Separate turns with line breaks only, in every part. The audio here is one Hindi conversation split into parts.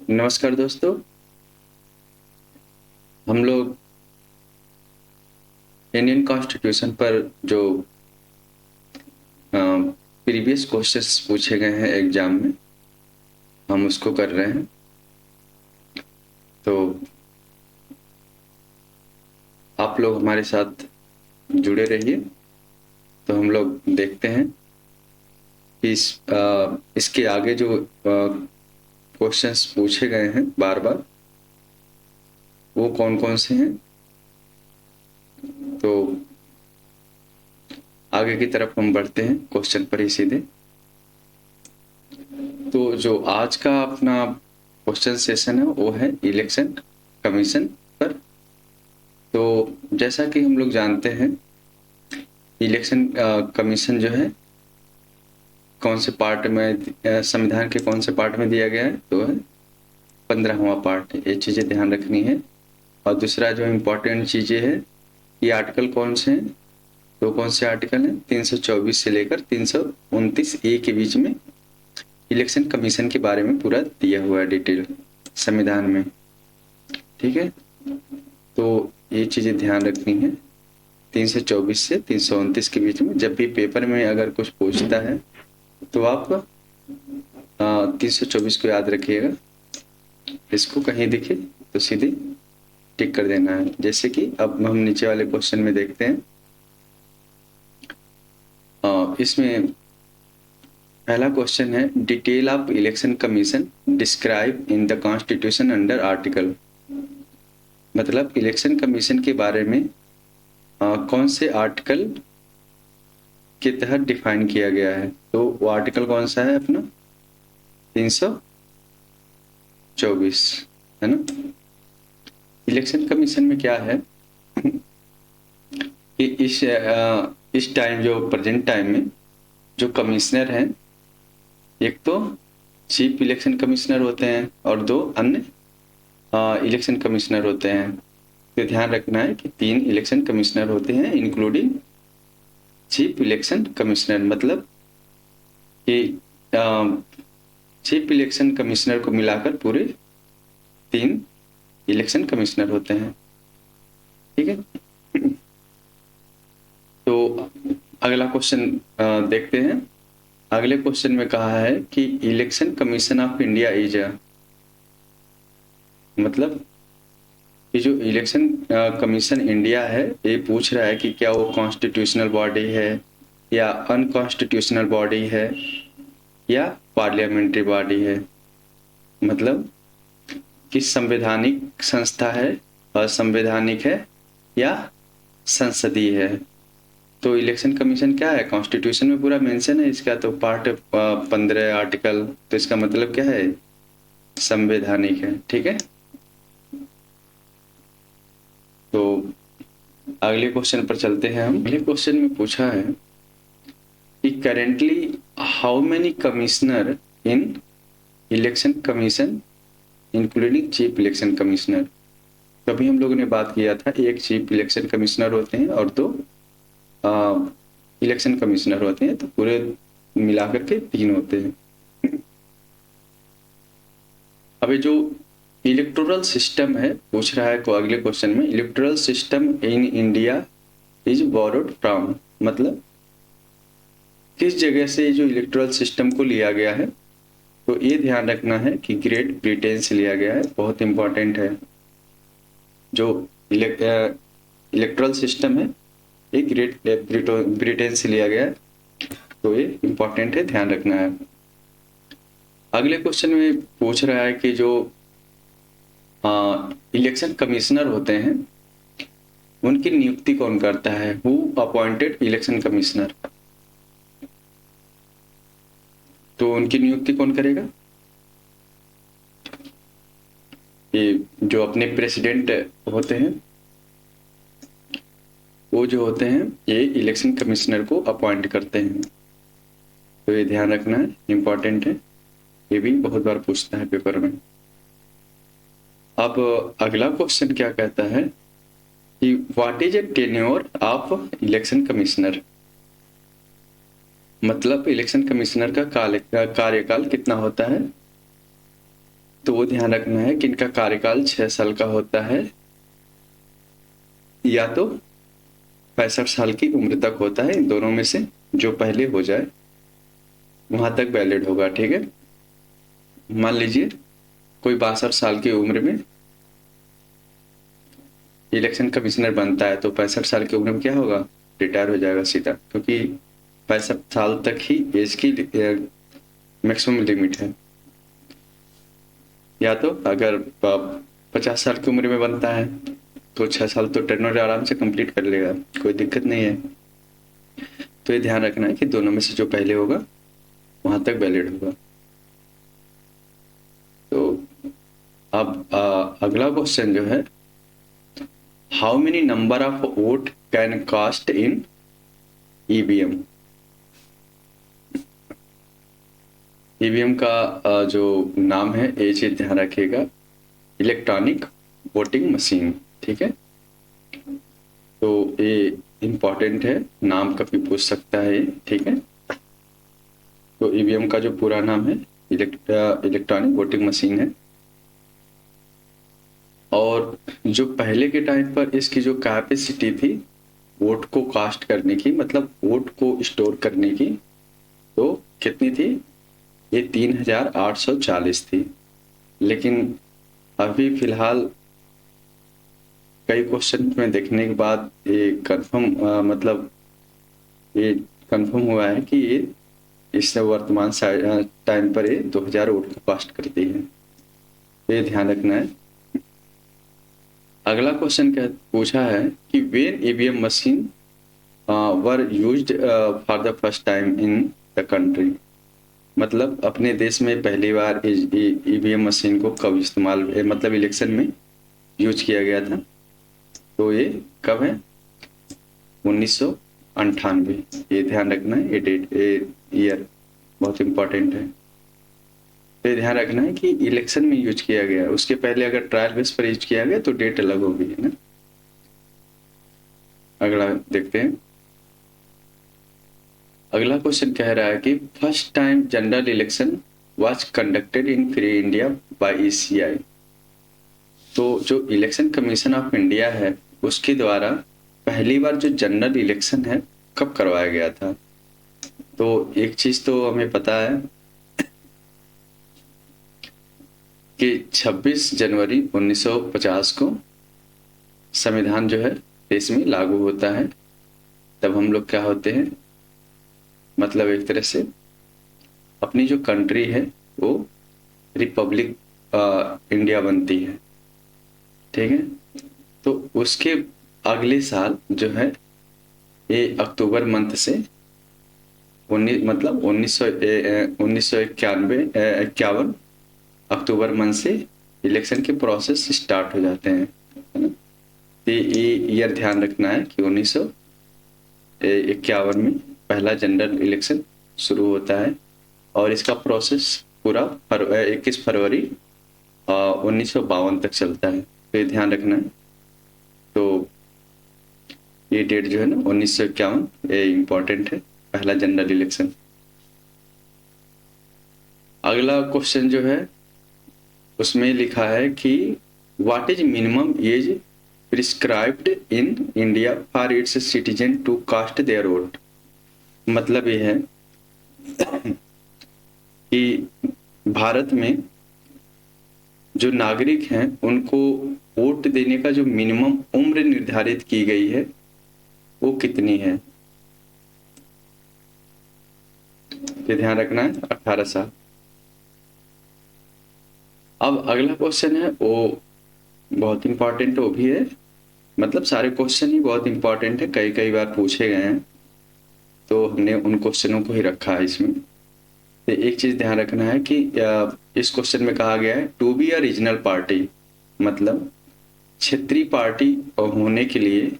नमस्कार दोस्तों। हम लोग इंडियन कॉन्स्टिट्यूशन पर जो प्रीवियस क्वेश्चंस पूछे गए हैं एग्जाम में, हम उसको कर रहे हैं। तो आप लोग हमारे साथ जुड़े रहिए। तो हम लोग देखते हैं कि इसके आगे जो क्वेश्चंस पूछे गए हैं बार बार, वो कौन कौन से हैं। तो आगे की तरफ हम बढ़ते हैं क्वेश्चन पर ही सीधे। तो जो आज का अपना क्वेश्चन सेशन है वो है इलेक्शन कमीशन पर। तो जैसा कि हम लोग जानते हैं, इलेक्शन कमीशन जो है कौन से पार्ट में संविधान के कौन से पार्ट में दिया गया है, तो है 15वां पार्ट। ये चीज़ें ध्यान रखनी है। और दूसरा जो इम्पोर्टेंट चीज़ें है, ये आर्टिकल कौन से हैं, तो कौन से आर्टिकल हैं 324 से लेकर 329 ए के बीच में इलेक्शन कमीशन के बारे में पूरा दिया हुआ है डिटेल संविधान में। ठीक है, तो ये चीज़ें ध्यान रखनी है। 324 से 329 के बीच में जब भी पेपर में अगर कुछ पूछता है तो आप 324 को याद रखिएगा। इसको कहीं दिखे तो सीधे टिक कर देना है। जैसे कि अब हम नीचे वाले क्वेश्चन में देखते हैं। इसमें पहला क्वेश्चन है, detail of election commission describe in the constitution under article. मतलब इलेक्शन कमीशन के बारे में कौन से आर्टिकल के तहत डिफाइन किया गया है। तो वो आर्टिकल कौन सा है अपना 324, है ना। इलेक्शन कमीशन में क्या है कि इस टाइम जो प्रेजेंट टाइम में जो कमिश्नर हैं, एक तो चीफ इलेक्शन कमिश्नर होते हैं और दो अन्य इलेक्शन कमिश्नर होते हैं। तो ध्यान रखना है कि 3 इलेक्शन कमिश्नर होते हैं इंक्लूडिंग चीफ इलेक्शन कमिश्नर। मतलब कि चीफ इलेक्शन कमिश्नर को मिलाकर पूरे 3 इलेक्शन कमिश्नर होते हैं। ठीक है, तो अगला क्वेश्चन देखते हैं। अगले क्वेश्चन में कहा है कि election commission of India is मतलब ये जो इलेक्शन कमीशन इंडिया है, ये पूछ रहा है कि क्या वो कॉन्स्टिट्यूशनल बॉडी है या अनकॉन्स्टिट्यूशनल बॉडी है या पार्लियामेंट्री बॉडी है। मतलब कि संवैधानिक संस्था है, असंवैधानिक है या संसदीय है। तो इलेक्शन कमीशन क्या है, कॉन्स्टिट्यूशन में पूरा मेंशन है इसका। तो पार्ट 15 आर्टिकल, तो इसका मतलब क्या है, संवैधानिक है। ठीक है, तो अगले क्वेश्चन पर चलते हैं हम। अगले क्वेश्चन में पूछा है कि currently how many commissioner in election commission including chief election commissioner. तभी हम लोगों ने बात किया था, एक चीफ इलेक्शन कमिश्नर होते हैं और 2 इलेक्शन कमिश्नर होते हैं। तो पूरे मिलाकर के 3 होते हैं। अब जो इलेक्टोरल सिस्टम है पूछ रहा है को अगले क्वेश्चन में, electoral system in India is borrowed from. मतलब किस जगह से जो इलेक्टोरल सिस्टम को लिया गया है। तो ये ध्यान रखना है कि ग्रेट ब्रिटेन से लिया गया है, बहुत इंपॉर्टेंट है। जो इलेक्टोरल सिस्टम है ये ग्रेट ब्रिटेन से लिया गया है, तो ये इंपॉर्टेंट है, ध्यान रखना है। अगले क्वेश्चन में पूछ रहा है कि जो इलेक्शन कमिश्नर होते हैं उनकी नियुक्ति कौन करता है, हु अपॉइंटेड इलेक्शन कमिश्नर। तो उनकी नियुक्ति कौन करेगा, ये जो अपने प्रेसिडेंट होते हैं वो जो होते हैं ये इलेक्शन कमिश्नर को अपॉइंट करते हैं। तो ये ध्यान रखना है, इम्पोर्टेंट है, ये भी बहुत बार पूछता है पेपर में। अब अगला क्वेश्चन क्या कहता है कि what is a tenure of election commissioner. मतलब इलेक्शन कमिश्नर का कार्यकाल कितना होता है। तो वो ध्यान रखना है कि इनका कार्यकाल 6 साल का होता है या तो 65 साल की उम्र तक होता है। इन दोनों में से जो पहले हो जाए वहां तक वैलिड होगा। ठीक है, मान लीजिए कोई 62 साल की उम्र में इलेक्शन कमिश्नर बनता है तो 65 साल की उम्र में क्या होगा, रिटायर हो जाएगा सीधा, क्योंकि 65 साल तक ही एज की मैक्सिमम लिमिट है। या तो अगर 50 साल की उम्र में बनता है तो 6 साल तो टेनर आराम से कंप्लीट कर लेगा, कोई दिक्कत नहीं है। तो ये ध्यान रखना है कि दोनों में से जो पहले होगा वहां तक वैलिड होगा। तो अब अगला क्वेश्चन जो है, how many number of vote can cast in EVM. EVM का जो नाम है ये चीज ध्यान रखिएगा, इलेक्ट्रॉनिक वोटिंग मशीन। ठीक है, तो ये इम्पॉर्टेंट है, नाम कभी पूछ सकता है ये। ठीक है, तो ईवीएम का जो पूरा नाम है इलेक्ट्रॉनिक वोटिंग मशीन है। और जो पहले के टाइम पर इसकी जो कैपेसिटी थी वोट को कास्ट करने की, मतलब वोट को स्टोर करने की, तो कितनी थी, ये 3840 थी। लेकिन अभी फिलहाल कई क्वेश्चन में देखने के बाद ये कंफर्म मतलब ये कंफर्म हुआ है कि ये इस वर्तमान टाइम पर ये 2000 वोट को कास्ट करती है। तो ये ध्यान रखना है। अगला क्वेश्चन क्या पूछा है कि when EVM machine were used for the first time in the country, मतलब अपने देश में पहली बार ईवीएम मशीन को कब इस्तेमाल मतलब इलेक्शन में यूज किया गया था। तो ये कब है, 1998। ये ध्यान रखना है, ये डेट ईयर बहुत इंपॉर्टेंट है। तो ये ध्यान रखना है कि इलेक्शन में यूज किया गया, उसके पहले अगर ट्रायल बेस पर यूज किया गया तो डेट अलग होगी, है ना। अगला देखते हैं। अगला क्वेश्चन कह रहा है कि first time general election was conducted in free India by ECI. तो जो इलेक्शन कमीशन ऑफ इंडिया है उसके द्वारा पहली बार जो जनरल इलेक्शन है कब करवाया गया था। तो एक चीज तो हमें पता है कि 26 जनवरी 1950 को संविधान जो है देश में लागू होता है। तब हम लोग क्या होते हैं, मतलब एक तरह से अपनी जो कंट्री है वो रिपब्लिक इंडिया बनती है। ठीक है, तो उसके अगले साल जो है ये अक्टूबर मंथ से मतलब 1991 अक्टूबर मंथ से इलेक्शन के प्रोसेस स्टार्ट हो जाते हैं, है ना। तो ये ईयर ध्यान रखना है कि 1951 में पहला जनरल इलेक्शन शुरू होता है और इसका प्रोसेस पूरा 21 फरवरी 1952 तक चलता है। तो ये ध्यान रखना है। तो ये डेट जो है ना 1951 ये इम्पोर्टेंट है, पहला जनरल इलेक्शन। अगला क्वेश्चन जो है उसमें लिखा है कि what is minimum age prescribed in India for its citizen to cast their vote. मतलब ये है कि भारत में जो नागरिक हैं उनको वोट देने का जो मिनिमम उम्र निर्धारित की गई है वो कितनी है। ये ध्यान रखना है, 18 साल। अब अगला क्वेश्चन है वो बहुत इंपॉर्टेंट वो भी है, मतलब सारे क्वेश्चन ही बहुत इंपॉर्टेंट है, कई कई बार पूछे गए हैं तो हमने उन क्वेश्चनों को ही रखा है इसमें। तो एक चीज ध्यान रखना है कि इस क्वेश्चन में कहा गया है to be a regional party, मतलब क्षेत्रीय पार्टी होने के लिए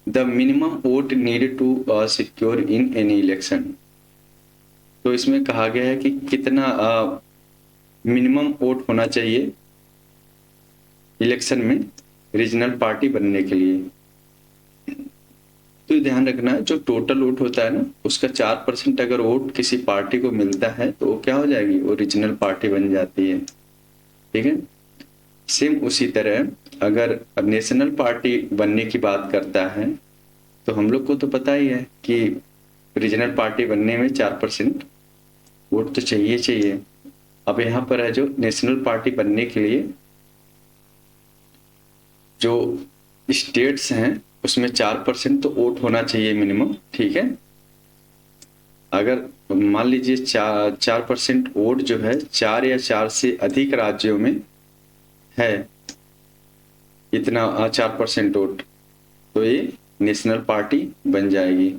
the minimum vote need to secure in any election. तो इसमें कहा गया है कि कितना मिनिमम वोट होना चाहिए इलेक्शन में रीजनल पार्टी बनने के लिए। तो ध्यान रखना है जो टोटल वोट होता है ना उसका 4% अगर वोट किसी पार्टी को मिलता है तो वो क्या हो जाएगी, वो रीजनल पार्टी बन जाती है। ठीक है। सेम उसी तरह अगर नेशनल पार्टी बनने की बात करता है तो हम लोग को तो पता ही है कि रीजनल पार्टी बनने में 4% वोट तो चाहिए चाहिए। अब यहाँ पर है जो नेशनल पार्टी बनने के लिए जो स्टेट्स हैं उसमें 4% तो वोट होना चाहिए मिनिमम, ठीक है। अगर मान लीजिए 4% वोट जो है 4 या 4 से अधिक राज्यों में है, इतना 4% वोट, तो ये नेशनल पार्टी बन जाएगी।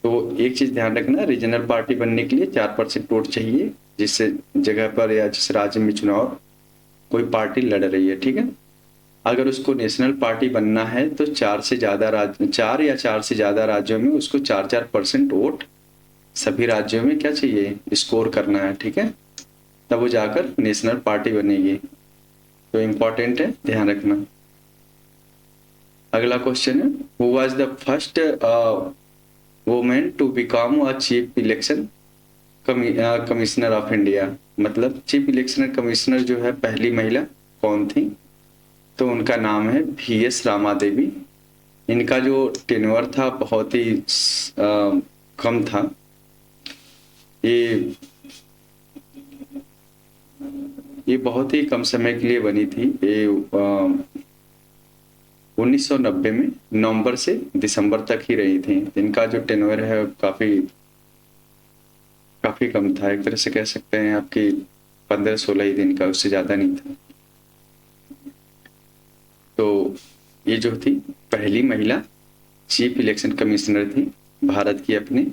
तो एक चीज ध्यान रखना, रीजनल पार्टी बनने के लिए 4% वोट चाहिए, जिस जगह पर या जिस राज्य में चुनाव कोई पार्टी लड़ रही है, ठीक है। अगर उसको नेशनल पार्टी बनना है तो 4 या 4 से ज्यादा राज्यों में उसको 4% वोट सभी राज्यों में क्या चाहिए, स्कोर करना है, ठीक है। तब वो जाकर नेशनल पार्टी बनेगी। तो इम्पोर्टेंट है, ध्यान रखना। अगला क्वेश्चन है, who was the first women to become a chief election commissioner of India. मतलब चीफ इलेक्शन कमिश्नर जो है पहली महिला कौन थी, तो उनका नाम है VS रामा देवी। इनका जो टेन्योर था बहुत ही कम था। ये बहुत ही कम समय के लिए बनी थी। ये 1990 में नवंबर से दिसंबर तक ही रही थी। इनका जो टेन्योर है काफी कम था, एक तरह से कह सकते हैं आपकी 15-16 ही दिन का, उससे ज्यादा नहीं था। तो ये जो थी पहली महिला चीफ इलेक्शन कमिश्नर थी भारत की अपने।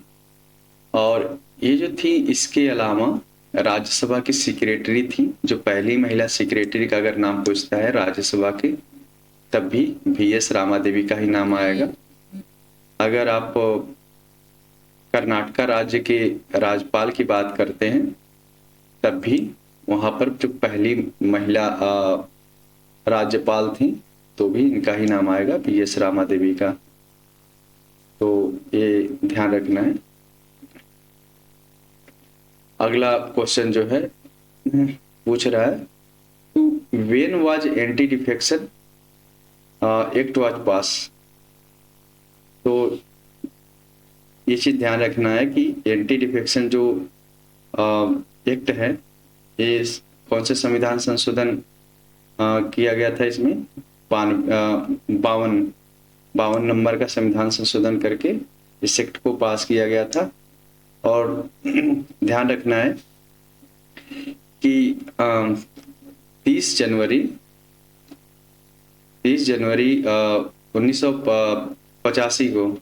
और ये जो थी इसके अलावा राज्यसभा की सेक्रेटरी थी, जो पहली महिला सेक्रेटरी का अगर नाम पूछता है राज्यसभा के, तब भी VS रामा देवी का ही नाम आएगा। अगर आप कर्नाटका राज्य के राज्यपाल की बात करते हैं तब भी वहां पर जो पहली महिला राज्यपाल थी तो भी इनका ही नाम आएगा, VS रामा देवी का। तो ये ध्यान रखना है। अगला क्वेश्चन जो है पूछ रहा है, when was anti defection act was pass. तो ये चीज ध्यान रखना है कि एंटी डिफेक्शन जो एक्ट है, ये कौन से संविधान संशोधन किया गया था इसमें, 52 नंबर का संविधान संशोधन करके इस एक्ट को पास किया गया था। और ध्यान रखना है कि 30 जनवरी 1985 को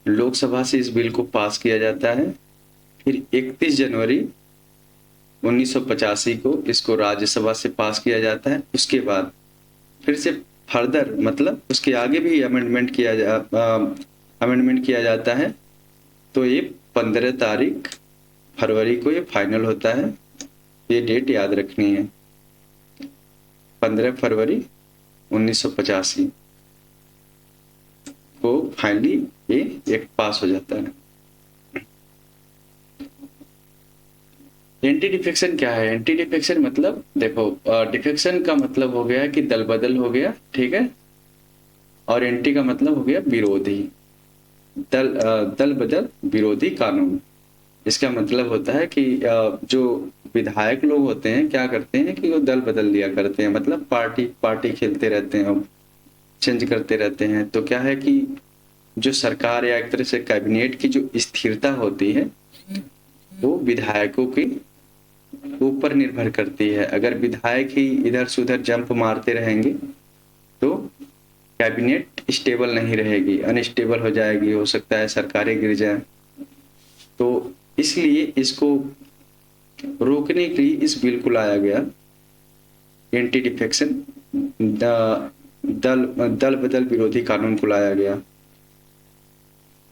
लोकसभा से इस बिल को पास किया जाता है। फिर 31 जनवरी 1985 को इसको राज्यसभा से पास किया जाता है। उसके बाद फिर से फर्दर मतलब उसके आगे भी अमेंडमेंट किया जाता है। तो ये 15 फरवरी को ये फाइनल होता है। ये डेट याद रखनी है, 15 फरवरी 1985 को फाइनली ये एक्ट पास हो जाता है। एंटी डिफेक्शन क्या है? एंटी डिफेक्शन मतलब देखो, डिफेक्शन का मतलब हो गया कि दल बदल हो गया, ठीक है। और एंटी का मतलब हो गया विरोधी, दल बदल विरोधी कानून। इसका मतलब होता है कि जो विधायक लोग होते हैं क्या करते हैं कि वो दल बदल लिया करते हैं, मतलब पार्टी खेलते रहते हैं, चेंज करते रहते हैं। तो क्या है कि जो सरकार या एक तरह से कैबिनेट की जो स्थिरता होती है वो विधायकों के ऊपर निर्भर करती है। अगर विधायक ही इधर से उधर जंप मारते रहेंगे तो कैबिनेट स्टेबल नहीं रहेगी, अनस्टेबल हो जाएगी, हो सकता है सरकारें गिर जाए। तो इसलिए इसको रोकने के लिए इस बिल को लाया गया, एंटी डिफेक्शन दल बदल विरोधी कानून को लाया गया।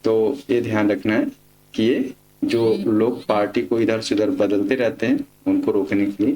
तो ये ध्यान रखना है कि ये जो लोग पार्टी को इधर से उधर बदलते रहते हैं उनको रोकने के लिए